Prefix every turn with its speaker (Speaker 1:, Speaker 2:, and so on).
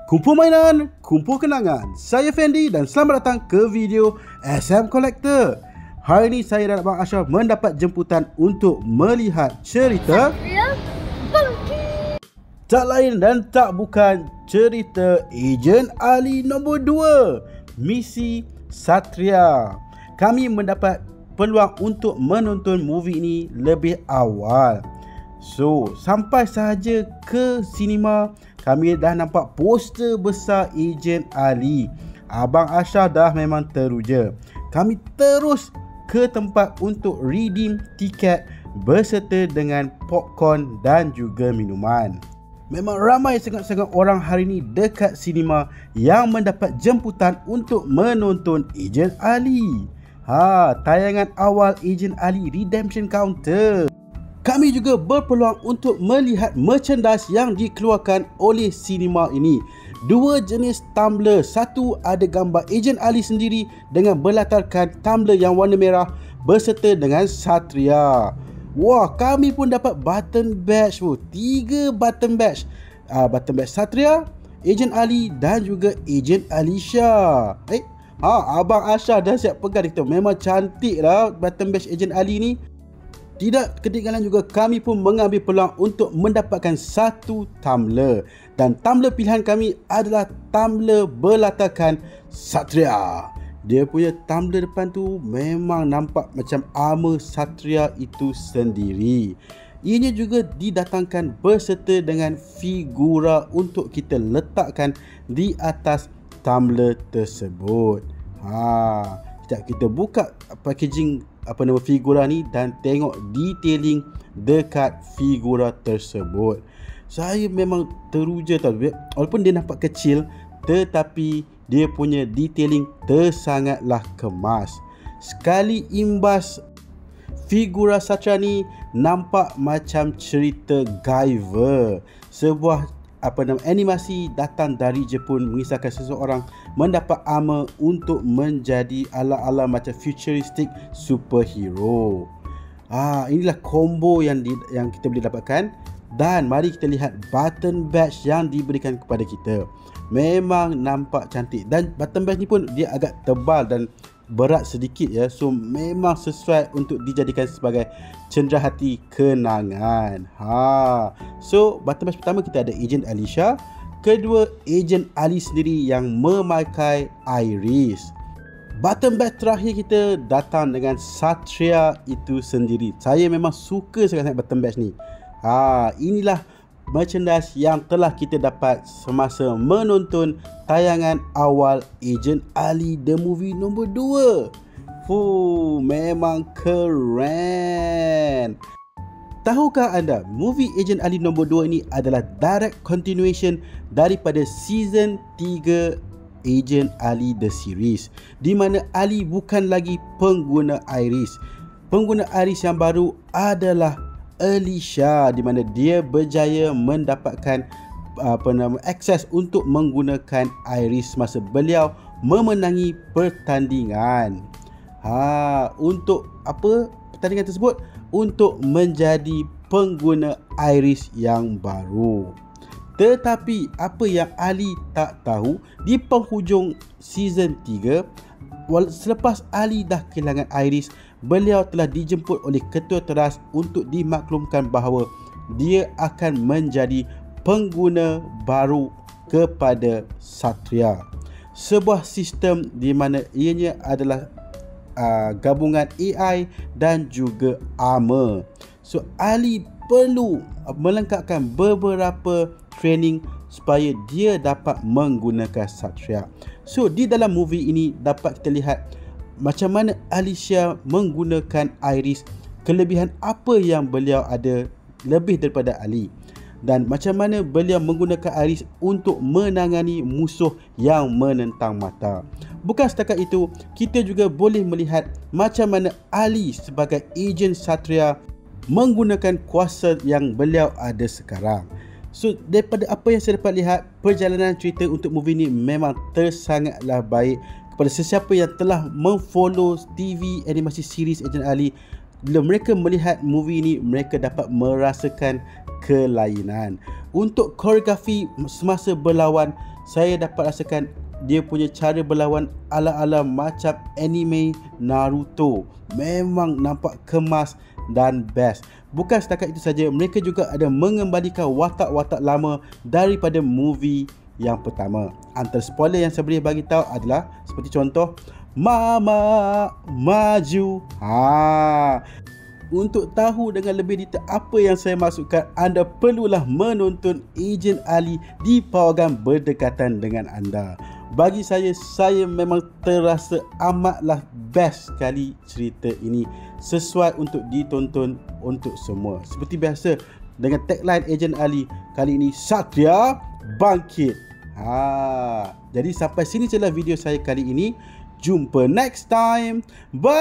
Speaker 1: Kumpul mainan, kumpul kenangan. Saya Fendi dan selamat datang ke video SM Collector. Hari ini saya dan Abang Ashraf mendapat jemputan untuk melihat cerita tak lain dan tak bukan cerita Ejen Ali nombor 2, Misi Satria. Kami mendapat peluang untuk menonton movie ini lebih awal. So, sampai sahaja ke sinema, kami dah nampak poster besar Ejen Ali. Abang Ashraf dah memang teruja. Kami terus ke tempat untuk redeem tiket berserta dengan popcorn dan juga minuman. Memang ramai sangat-sangat orang hari ini dekat sinema yang mendapat jemputan untuk menonton Ejen Ali. Tayangan awal Ejen Ali Redemption Counter. Kami juga berpeluang untuk melihat merchandise yang dikeluarkan oleh sinema ini. Dua jenis tumbler, satu ada gambar Ejen Ali sendiri dengan berlatarkan tumbler yang warna merah berserta dengan Satria. Wah, kami pun dapat button badge, 3 button badge. Button badge Satria, Ejen Ali dan juga Ejen Alisha. Abang Ashraf dah siap pegang kita. Memang cantik lah button badge Ejen Ali ni. Tidak ketinggalan juga kami pun mengambil peluang untuk mendapatkan satu tumbler. Dan tumbler pilihan kami adalah tumbler berlatarkan Satria. Dia punya tumbler depan tu memang nampak macam armor Satria itu sendiri. Ianya juga didatangkan berserta dengan figura untuk kita letakkan di atas tumbler tersebut. Sekejap kita buka packaging figura ni dan tengok detailing dekat figura tersebut. Saya memang teruja tau. Walaupun dia nampak kecil, tetapi dia punya detailing tersangatlah kemas. Sekali imbas, figura Satria ni nampak macam cerita Guyver. Sebuah animasi datang dari Jepun mengisahkan seseorang mendapat armor untuk menjadi ala-ala macam futuristic superhero. Inilah combo yang kita boleh dapatkan. Dan mari kita lihat button badge yang diberikan kepada kita. Memang nampak cantik. Dan button badge ni pun dia agak tebal dan berat sedikit ya. So memang sesuai untuk dijadikan sebagai cenderahati kenangan. So button badge pertama kita ada Ejen Alisha. Kedua, Ejen Ali sendiri yang memakai iris. Button badge terakhir kita datang dengan Satria itu sendiri. Saya memang suka sangat button badge ni. Inilah merchandise yang telah kita dapat semasa menonton tayangan awal Ejen Ali The Movie nombor 2. Memang keren. Tahukah anda, movie Ejen Ali nombor 2 ini adalah direct continuation daripada season 3 Ejen Ali The Series, di mana Ali bukan lagi pengguna iris. Pengguna iris yang baru adalah Alisha, di mana dia berjaya mendapatkan akses untuk menggunakan iris semasa beliau memenangi pertandingan. Untuk apa pertandingan tersebut? Untuk menjadi pengguna iris yang baru. Tetapi apa yang Ali tak tahu, di penghujung season 3, selepas Ali dah kehilangan iris, beliau telah dijemput oleh ketua teras untuk dimaklumkan bahawa dia akan menjadi pengguna baru kepada Satria. Sebuah sistem di mana ianya adalah gabungan AI dan juga armor. So Ali perlu melengkapkan beberapa training supaya dia dapat menggunakan Satria. So di dalam movie ini dapat kita lihat macam mana Alisha menggunakan iris, kelebihan apa yang beliau ada lebih daripada Ali, dan macam mana beliau menggunakan iris untuk menangani musuh yang menentang mata. Bukan setakat itu, kita juga boleh melihat macam mana Ali sebagai Ejen Satria menggunakan kuasa yang beliau ada sekarang. So daripada apa yang saya dapat lihat, perjalanan cerita untuk movie ni memang tersangatlah baik. Kepada sesiapa yang telah memfollow TV animasi series Ejen Ali, bila mereka melihat movie ini, mereka dapat merasakan kelainan. Untuk koreografi semasa berlawan, saya dapat rasakan dia punya cara berlawan ala-ala macam anime Naruto. Memang nampak kemas dan best. Bukan setakat itu saja, mereka juga ada mengembalikan watak-watak lama daripada movie yang pertama. Antara spoiler yang saya boleh bagi tahu adalah seperti contoh Mama Maju. Untuk tahu dengan lebih detail apa yang saya maksudkan, anda perlulah menonton Ejen Ali di Pawagam Berdekatan dengan anda. Bagi saya memang terasa amatlah best sekali cerita ini. Sesuai untuk ditonton untuk semua. Seperti biasa dengan tagline Ejen Ali, kali ini Satria bangkit. Jadi sampai sini sajalah video saya kali ini. Jumpa next time. Bye.